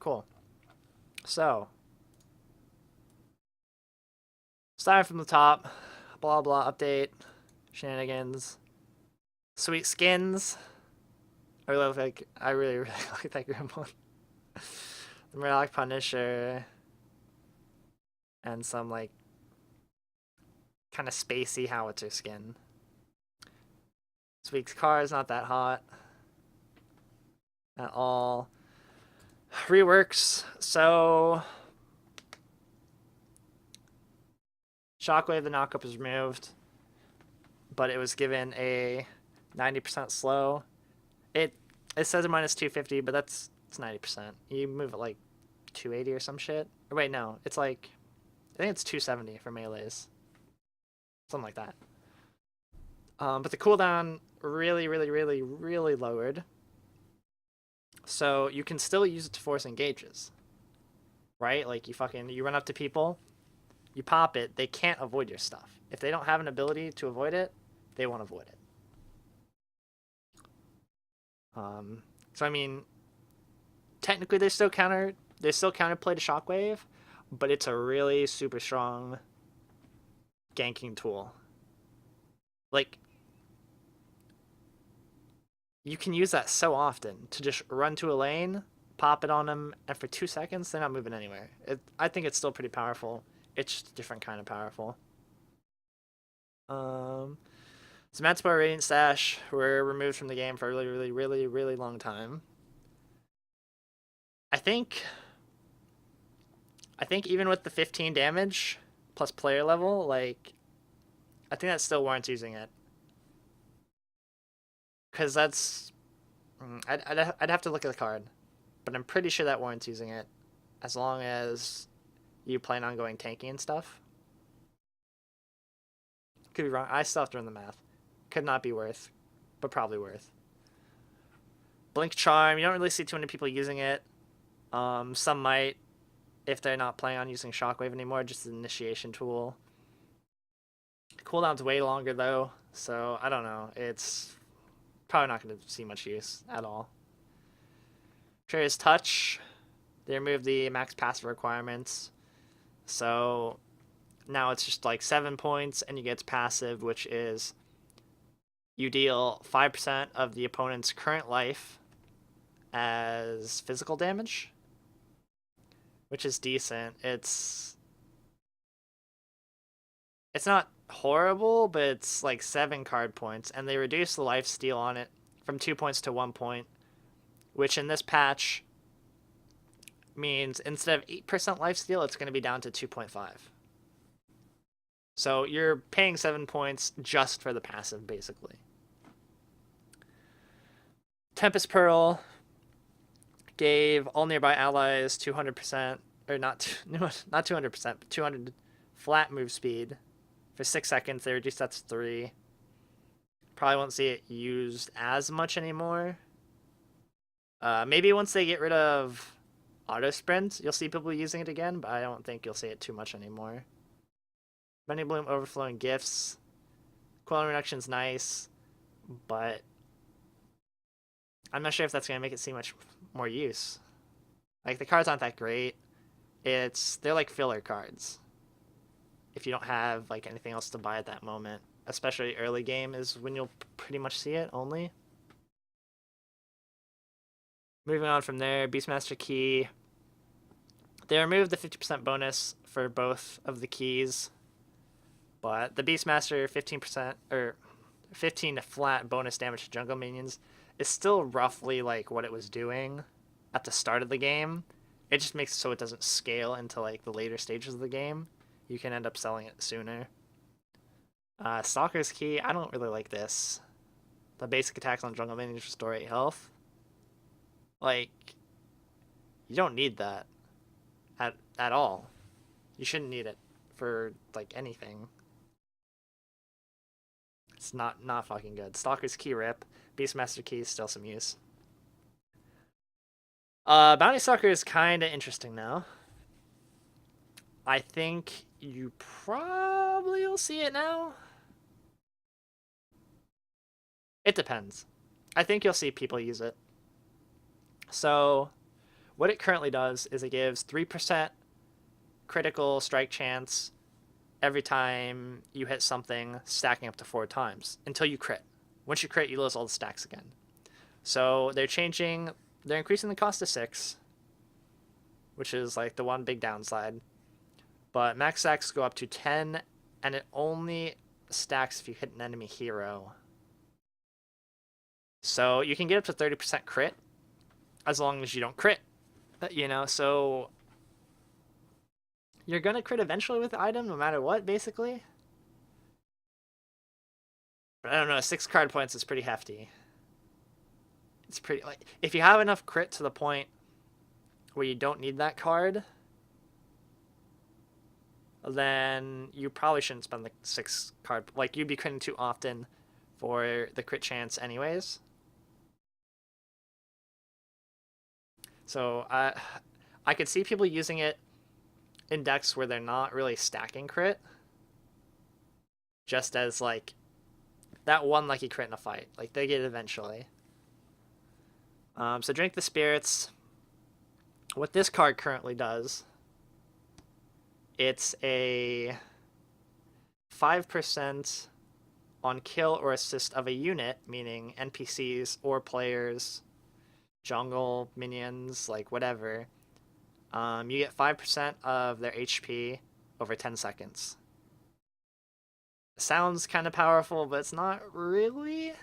cool. So, starting from the top, blah blah update, shenanigans, sweet skins. I really really like that group one. The Murdoch Punisher and some like kind of spacey howitzer skin. This week's car is not that hot at all. Reworks. So Shockwave the knockup was removed, but it was given a 90% slow. It it says a minus 250, but it's 90%. You move it like 280 or some shit. Or wait, no, it's like I think it's 270 for melees, something like that. But the cooldown really, really, really, really lowered. So you can still use it to force engages, right? Like you run up to people, you pop it, they can't avoid your stuff. If they don't have an ability to avoid it, they won't avoid it. So I mean, technically they still counterplay to Shockwave, but it's a really super strong ganking tool. Like you can use that so often to just run to a lane, pop it on them, and for 2 seconds they're not moving anywhere. I think it's still pretty powerful. It's just a different kind of powerful. Some Matspar Radiant Stash were removed from the game for a really, really, really, really long time. I think even with the 15 damage plus player level, like I think that still warrants using it. Because that's I'd have to look at the card, but I'm pretty sure that warrants using it, as long as you plan on going tanky and stuff. Could be wrong. I still have to run the math. Could not be worth, but probably worth. Blink Charm. You don't really see too many people using it. Some might, if they're not planning on using Shockwave anymore, just an initiation tool. Cooldown's way longer though, so I don't know. It's probably not going to see much use at all. Trader's Touch. They removed the max passive requirements, so now it's just like 7 points, and you get passive, which is you deal 5% of the opponent's current life as physical damage, which is decent. It's not horrible, but it's like 7 card points, and they reduce the life steal on it from 2 points to 1 point, which in this patch means instead of 8% life steal, it's going to be down to 2.5. So you're paying 7 points just for the passive, basically. Tempest Pearl gave all nearby allies 200%, or not 200%, but 200 flat move speed for 6 seconds. They reduced that to 3. Probably won't see it used as much anymore. Maybe once they get rid of auto sprint, you'll see people using it again, but I don't think you'll see it too much anymore. Many Bloom overflowing gifts. Cooldown reduction's nice, but I'm not sure if that's going to make it see much more use. Like, the cards aren't that great. They're like filler cards. If you don't have like anything else to buy at that moment, especially early game is when you'll pretty much see it only. Moving on from there, Beastmaster Key. They removed the 50% bonus for both of the keys, but the Beastmaster 15% or 15 flat bonus damage to jungle minions is still roughly like what it was doing at the start of the game. It just makes it so it doesn't scale into like the later stages of the game. You can end up selling it sooner. Stalker's Key, I don't really like this. The basic attacks on jungle minions restore 8 health. Like, you don't need that at all. You shouldn't need it for like anything. It's not fucking good. Stalker's Key rip. Beastmaster Key is still some use. Bounty Stalker is kind of interesting now. I think you probably will see it now. It depends. I think you'll see people use it. So, What it currently does is it gives 3% critical strike chance every time you hit something, stacking up to 4 times until you crit. Once you crit, you lose all the stacks again. So they're increasing the cost to 6, which is like the one big downside. But max stacks go up to 10, and it only stacks if you hit an enemy hero. So you can get up to 30% crit as long as you don't crit. So you're gonna crit eventually with the item no matter what, basically. But I don't know, 6 card points is pretty hefty. It's pretty, like, if you have enough crit to the point where you don't need that card, then you probably shouldn't spend the 6 card. Like, you'd be critting too often for the crit chance anyways. So I could see people using it in decks where they're not really stacking crit, just as like that one lucky crit in a fight. Like, they get it eventually. So Drink the Spirits. What this card currently does, it's a 5% on kill or assist of a unit, meaning NPCs or players, jungle, minions, like whatever. You get 5% of their HP over 10 seconds. Sounds kind of powerful, but it's not really.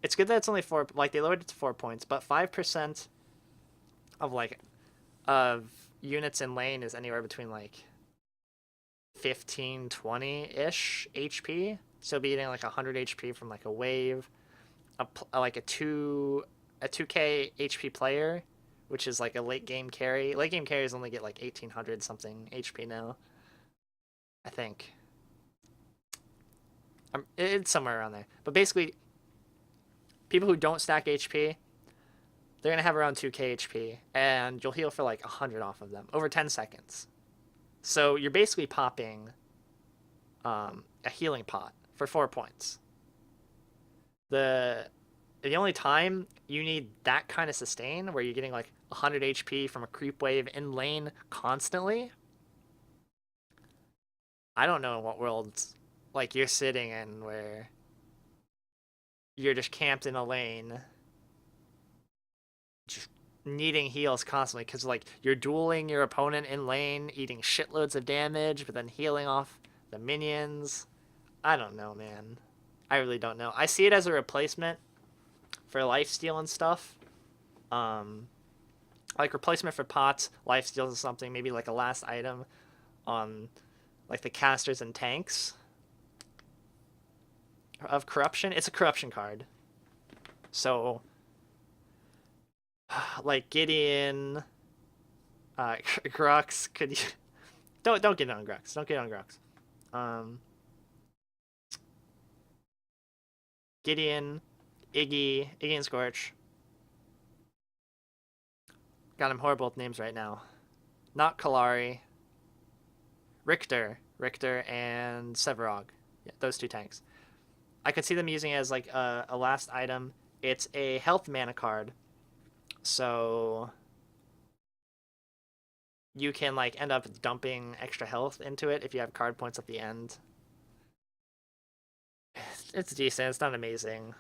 It's good that it's only 4, like they lowered it to 4 points, but 5% of units in lane is anywhere between like 15, 20-ish HP. So be getting like 100 HP from like a wave, like a 2k HP player, which is like a late game carry. Late game carries only get like 1800 something HP now, I think. It's somewhere around there. But basically, people who don't stack HP, they're going to have around 2k HP, and you'll heal for like 100 off of them over 10 seconds. So you're basically popping a healing pot for 4 points. The only time you need that kind of sustain, where you're getting like 100 HP from a creep wave in lane constantly, I don't know in what world like you're sitting in where you're just camped in a lane, just needing heals constantly, because like you're dueling your opponent in lane, eating shitloads of damage, but then healing off the minions. I don't know, man. I really don't know. I see it as a replacement for lifesteal and stuff. Like replacement for pots, lifesteals or something, maybe like a last item on like the casters and tanks of corruption. It's a corruption card. So like Gideon, Grux could you don't get on Grux. Don't get on Grux. Gideon, Iggy and Scorch. Got him horrible names right now. Not Kalari. Richter and Severog. Yeah, those 2 tanks. I could see them using it as like a last item. It's a health mana card, so you can like end up dumping extra health into it if you have card points at the end. It's decent. It's not amazing.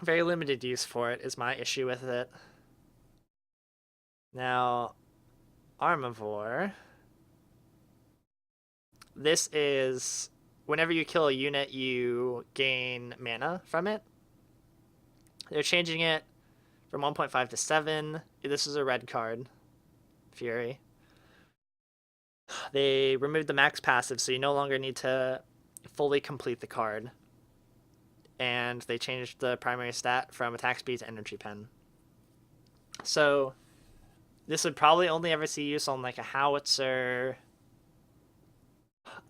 Very limited use for it is my issue with it. Now, Armivore. This is whenever you kill a unit, you gain mana from it. They're changing it from 1.5 to 7. This is a red card. Fury. They removed the max passive, so you no longer need to fully complete the card. And they changed the primary stat from attack speed to energy pen. So this would probably only ever see use on like a howitzer.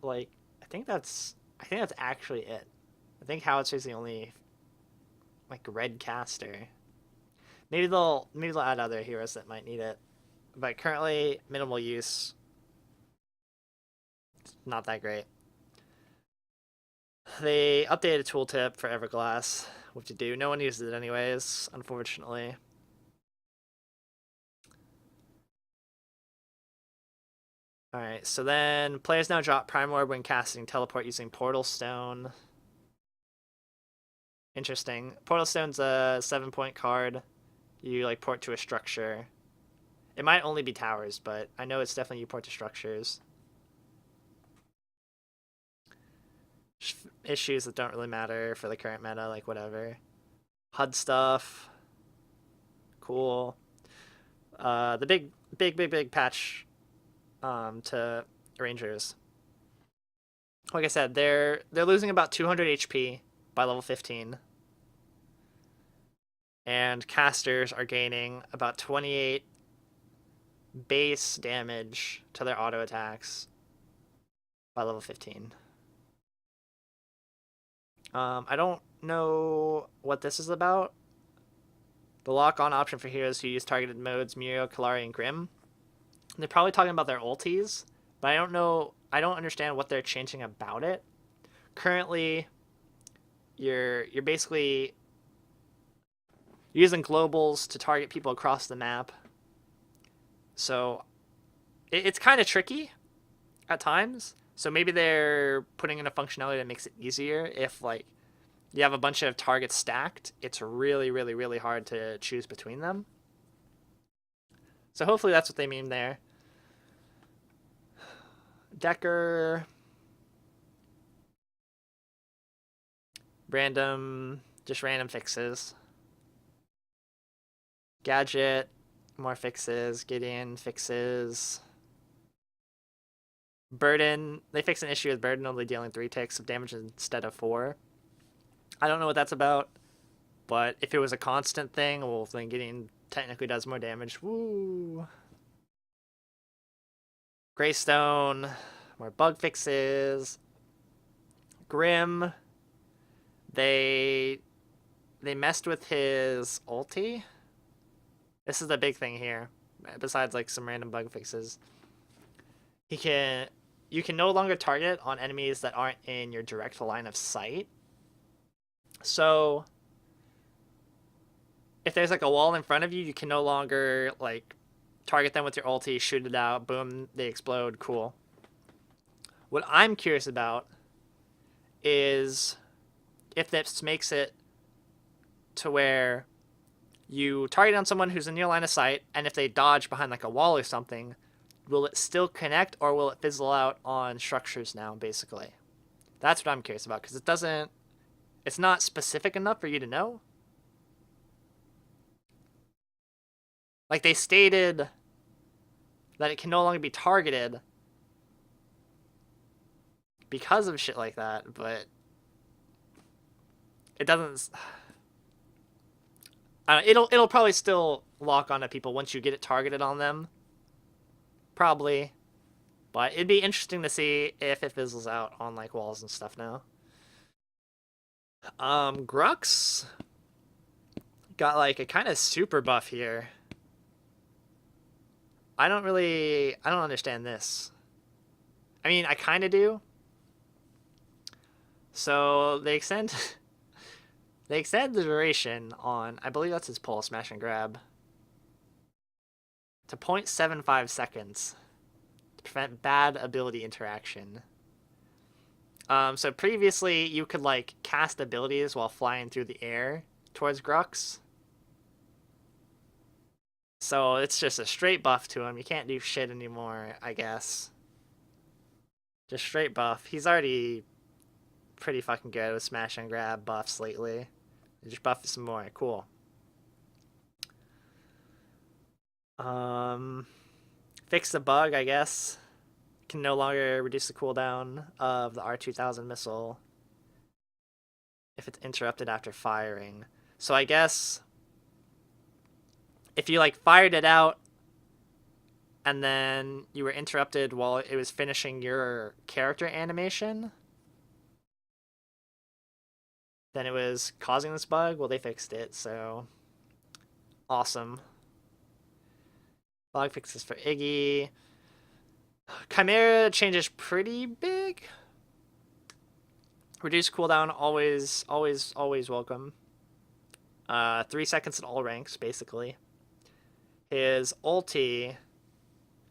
Like I think that's actually it. I think howitzer is the only like red caster. Maybe they'll add other heroes that might need it. But currently minimal use. It's not that great. They updated a tooltip for Everglass, what to do. No one uses it anyways, unfortunately. Alright, so then players now drop Prime Orb when casting Teleport using Portal Stone. Interesting. Portal Stone's a 7-point card. You like port to a structure. It might only be towers, but I know it's definitely you port to structures. Issues that don't really matter for the current meta, like whatever. HUD stuff. Cool. The big patch to Rangers. Like I said, they're losing about 200 HP by level 15. And casters are gaining about 28 base damage to their auto attacks by level 15. I don't know what this is about. The lock-on option for heroes who use targeted modes, Muriel, Kalari, and Grim. They're probably talking about their ultis, but I don't know. I don't understand what they're changing about it. Currently, you're basically using globals to target people across the map. So it's kind of tricky at times. So maybe they're putting in a functionality that makes it easier. If like you have a bunch of targets stacked, it's really, really, really hard to choose between them. So hopefully that's what they mean there. Decker. Just random fixes. Gadget, more fixes. Gideon, fixes. Burden, they fix an issue with Burden only dealing 3 ticks of damage instead of 4. I don't know what that's about, but if it was a constant thing, well, then Gideon technically does more damage. Woo! Greystone, more bug fixes. Grim, they messed with his ulti. This is the big thing here, besides like some random bug fixes. You can no longer target on enemies that aren't in your direct line of sight. So if there's like a wall in front of you, you can no longer like target them with your ulti, shoot it out, boom, they explode, cool. What I'm curious about is if this makes it to where you target on someone who's in your line of sight, and if they dodge behind like a wall or something, will it still connect or will it fizzle out on structures now, basically? That's what I'm curious about, because it's not specific enough for you to know. Like, they stated that it can no longer be targeted because of shit like that, but it doesn't. It'll probably still lock onto people once you get it targeted on them. Probably. But it'd be interesting to see if it fizzles out on like walls and stuff now. Grux got like a kind of super buff here. I don't understand this. I mean, I kind of do. So they extend the duration on, I believe that's his pull, smash and grab, to 0.75 seconds to prevent bad ability interaction. So previously you could like cast abilities while flying through the air towards Grux. So it's just a straight buff to him. You can't do shit anymore, I guess. Just straight buff. He's already pretty fucking good with smash and grab buffs lately. Just buff some more. Cool. Fix the bug, I guess. Can no longer reduce the cooldown of the R2000 missile if it's interrupted after firing. So I guess if you like fired it out and then you were interrupted while it was finishing your character animation, then it was causing this bug. Well, they fixed it, so awesome. Bug fixes for Iggy. Chimera changes pretty big. Reduced cooldown, always welcome. 3 seconds at all ranks, basically. His ulti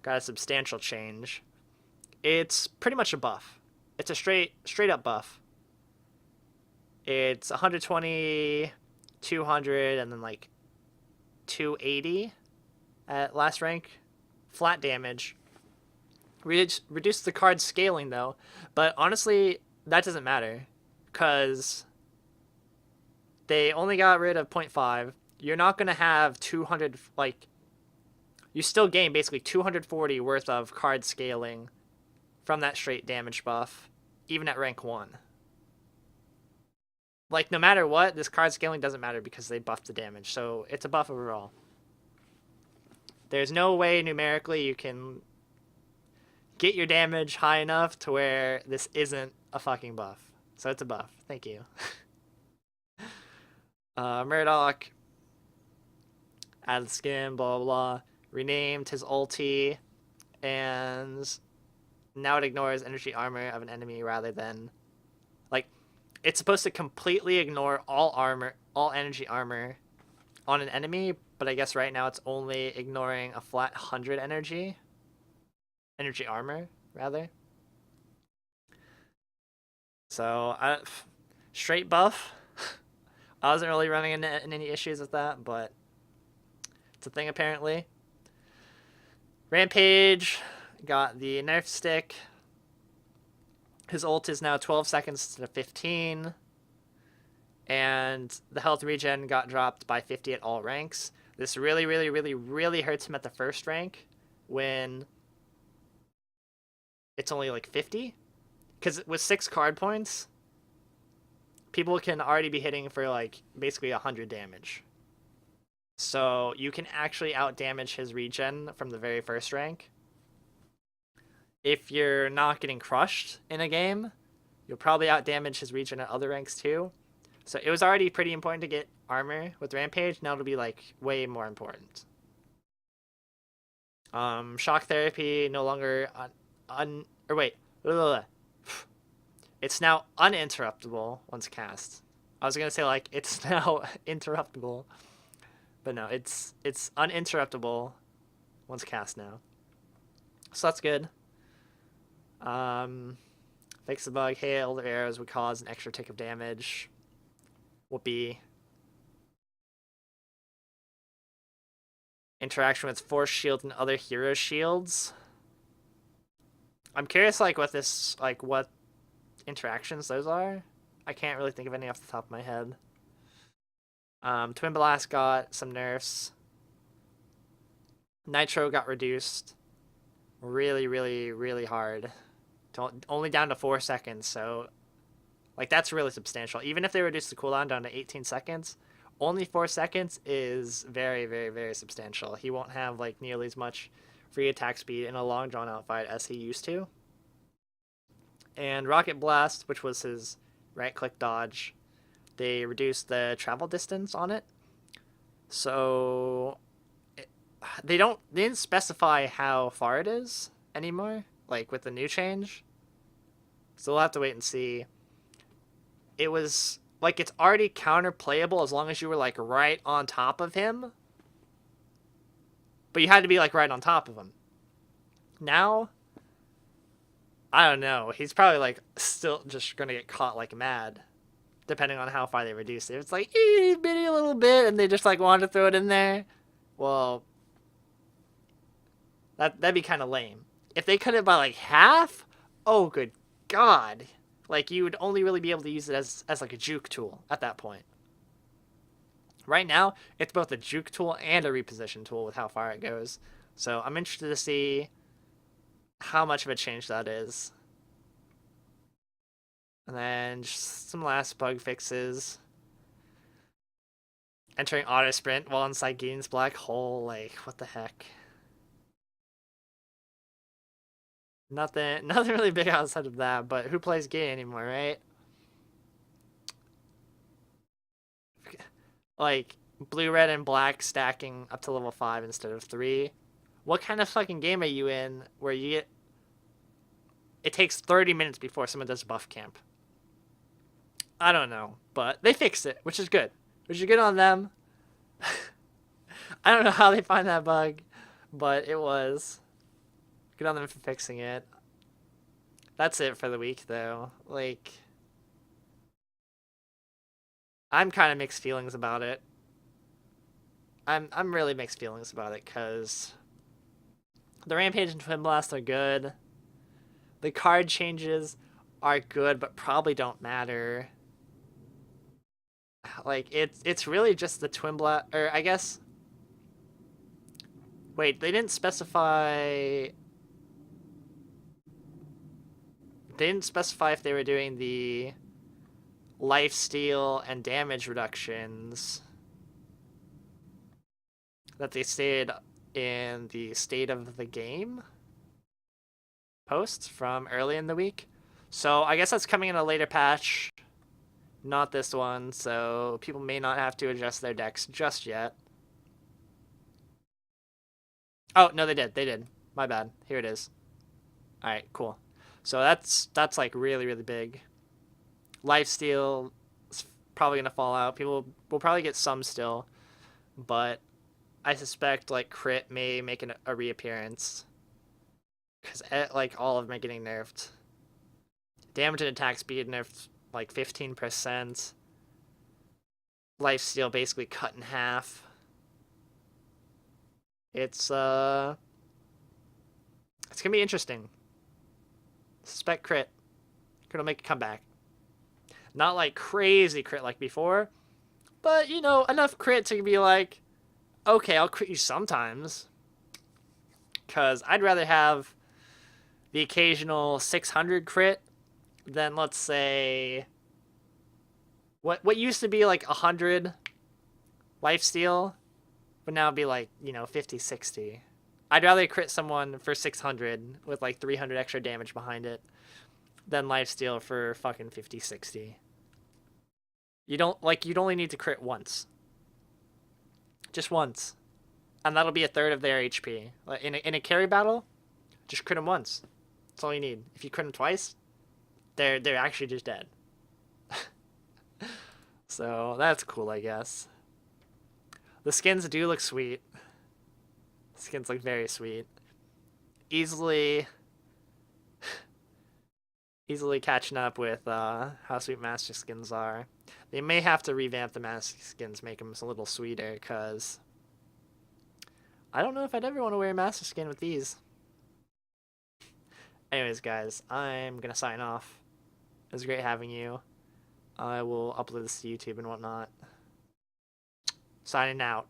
got a substantial change. It's pretty much a buff. It's a straight up buff. It's 120, 200, and then like 280 at last rank. Flat damage. Reduce the card scaling though, but honestly, that doesn't matter because they only got rid of 0.5. You're not gonna have 200 like. You still gain basically 240 worth of card scaling from that straight damage buff, even at rank 1. Like, no matter what, this card scaling doesn't matter because they buffed the damage, so it's a buff overall. There's no way numerically you can get your damage high enough to where this isn't a fucking buff. So it's a buff. Thank you. Murdoch added skin, blah, blah, blah. Renamed his ulti, and now it ignores energy armor of an enemy rather than... Like, it's supposed to completely ignore all energy armor on an enemy, but I guess right now it's only ignoring a flat 100 energy armor, rather. So, straight buff. I wasn't really running into any issues with that, but it's a thing apparently. Rampage got the nerf stick. His ult is now 12 seconds instead of 15. And the health regen got dropped by 50 at all ranks. This really, really, really, really hurts him at the first rank when it's only like 50. Because with 6 card points, people can already be hitting for like basically 100 damage. So you can actually out-damage his regen from the very first rank. If you're not getting crushed in a game, you'll probably out-damage his regen at other ranks too. So it was already pretty important to get armor with Rampage. Now it'll be like way more important. Shock therapy no longer it's now uninterruptible once cast. I was gonna say like it's now interruptible. But no, it's uninterruptible once cast now. So that's good. Fix the bug. Hail arrows would cause an extra tick of damage. Whoopee. Interaction with force shield and other hero shields. I'm curious like what interactions those are. I can't really think of any off the top of my head. Twin Blast got some nerfs. Nitro got reduced really, really, really hard. Only down to 4 seconds, so like that's really substantial. Even if they reduced the cooldown down to 18 seconds, only 4 seconds is very, very, very substantial. He won't have like nearly as much free attack speed in a long drawn out fight as he used to. And Rocket Blast, which was his right click dodge, they reduced the travel distance on it. So they didn't specify how far it is anymore, like with the new change. So we'll have to wait and see. It was like it's already counter playable as long as you were like right on top of him. But you had to be like right on top of him. Now, I don't know. He's probably like still just gonna get caught like mad, depending on how far they reduce it. If it's like bitty a little bit, and they just like want to throw it in there, well, that'd be kind of lame. If they cut it by like half, oh good god, like you would only really be able to use it as like a juke tool at that point. Right now, it's both a juke tool and a reposition tool with how far it goes. So I'm interested to see how much of a change that is. And then just some last bug fixes. Entering auto sprint while inside Gideon's black hole, like what the heck? Nothing really big outside of that, but who plays Gideon anymore, right? Like blue, red, and black stacking up to level 5 instead of 3. What kind of fucking game are you in where you get... It takes 30 minutes before someone does buff camp? I don't know, but they fixed it, which is good. Which is good on them. I don't know how they find that bug, but it was. Good on them for fixing it. That's it for the week, though. Like, I'm kind of mixed feelings about it. I'm really mixed feelings about it because the Rampage and Twin Blast are good. The card changes are good, but probably don't matter. Like it's really just the Twin Blast, or I guess. Wait, they didn't specify. They didn't specify if they were doing the life steal and damage reductions that they stated in the state of the game posts from early in the week. So I guess that's coming in a later patch, not this one, so people may not have to adjust their decks just yet. Oh, no, they did. They did. My bad. Here it is. All right, cool. So that's like really, really big. Lifesteal is probably going to fall out. People will probably get some still, but I suspect like crit may make a reappearance because like all of them are getting nerfed. Damage and attack speed nerfed like 15%. Lifesteal basically cut in half. It's gonna be interesting. Suspect crit. Crit will make a comeback. Not like crazy crit like before, but you know, enough crit to be like, okay, I'll crit you sometimes. Cause I'd rather have the occasional 600 crit than, let's say, what used to be like 100 lifesteal would now be like, you know, 50, 60. I'd rather crit someone for 600 with like 300 extra damage behind it than lifesteal for fucking 50, 60. You don't, like, you'd only need to crit once. Just once. And that'll be a third of their HP. Like in a carry battle, just crit them once. That's all you need. If you crit them twice, they're actually just dead. So that's cool, I guess. The skins do look sweet. The skins look very sweet. Easily catching up with how sweet Master Skins are. They may have to revamp the Master Skins, make them a little sweeter, because I don't know if I'd ever want to wear a Master Skin with these. Anyways, guys, I'm going to sign off. It was great having you. I will upload this to YouTube and whatnot. Signing out.